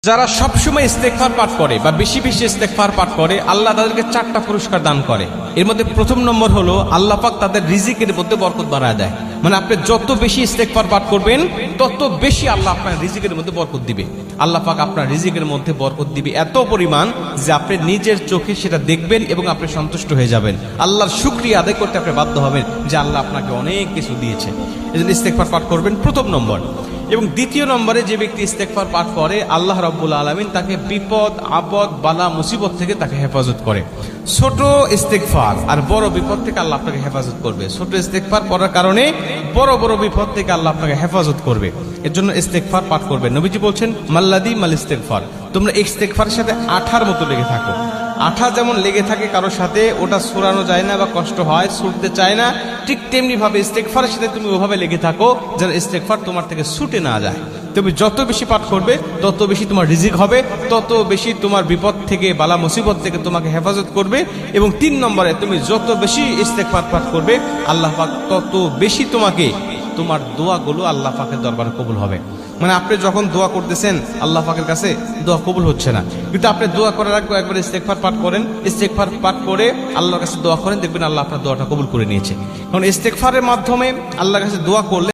যারা সবসময় ইস্তেগফার পাঠ করে বা বেশি বেশি ইস্তেগফার পাঠ করে, আল্লাহ তাদেরকে 4টা পুরস্কার দান করে। এর মধ্যে প্রথম নম্বর হলো আল্লাহ পাক তাদের রিজিকের মধ্যে বরকত বাড়ায় দেয়। মানে আপনি যত বেশি ইস্তেগফার পাঠ করবেন তত বেশি আল্লাহ আপনার রিজিকের মধ্যে বরকত দিবে। আল্লাহ পাক আপনার রিজিকের মধ্যে বরকত দিবে এত পরিমাণ যে আপনি নিজের চোখে সেটা দেখবেন এবং আপনি সন্তুষ্ট হয়ে যাবেন। আল্লাহর শুকরিয়া আদায় করতে আপনি বাধ্য হবেন যে আল্লাহ আপনাকে অনেক কিছু দিয়েছে। এজন্য ইস্তেগফার পাঠ করবেন প্রথম নম্বর। এবং দ্বিতীয় নম্বরে যে ব্যক্তি ইস্তেগফার পাঠ করে, আল্লাহ রাব্বুল আলামিন তাকে বিপদ আপদ বালা মুসিবত থেকে তাকে হেফাজত করে। ছোট ইস্তেগফার আর বড় বিপদ থেকে আল্লাহ আপনাকে হেফাজত করবে। ছোট ইস্তেগফার করার কারণে বড় বড় বিপদ থেকে আল্লাহ আপনাকে হেফাজত করবে। এর জন্য ইস্তেগফার পাঠ করবে। নবীজি বলছেন মাল্লাদি মাল ইস্তেগফার, তোমরা ইস্তেগফারের সাথে আঠার মতো লেগে থাকো। আঠা যেমন লেগে থাকে কারোর সাথে, ওটা ছুড়ানো যায় না বা কষ্ট হয়, ছুটতে চায় না, ঠিক তেমনি ভাবে ইস্তেগফারের সাথে তুমি ওভাবে লেগে থাকো যেন ইস্তেগফার তোমার থেকে ছুটে না যায়। তুমি যত বেশি পাঠ করবে তত বেশি তোমার রিজিক হবে, তত বেশি তোমার বিপদ থেকে বালা মুসিবত থেকে তোমাকে হেফাজত করবে। এবং 3 নম্বরে তুমি যত বেশি ইস্তেগফার পাঠ করবে আল্লাহ পাক তত বেশি তোমাকে তোমার দোয়াগুলো আল্লাহ পাকের দরবারে কবুল হবে। মানে আপনি যখন দোয়া করতেছেন আল্লাহ পাকের কাছে দোয়া কবুল হচ্ছে না, কিন্তু আপনি দোয়া করার আগে একবার ইস্তেগফার পাঠ করেন, ইস্তেগফার পাঠ করে আল্লাহর কাছে দোয়া করেন, দেখবেন আল্লাহ আপনার দোয়াটা কবুল করে নিয়েছে। কারণ ইস্তেগফারের মাধ্যমে আল্লাহর কাছে দোয়া করলে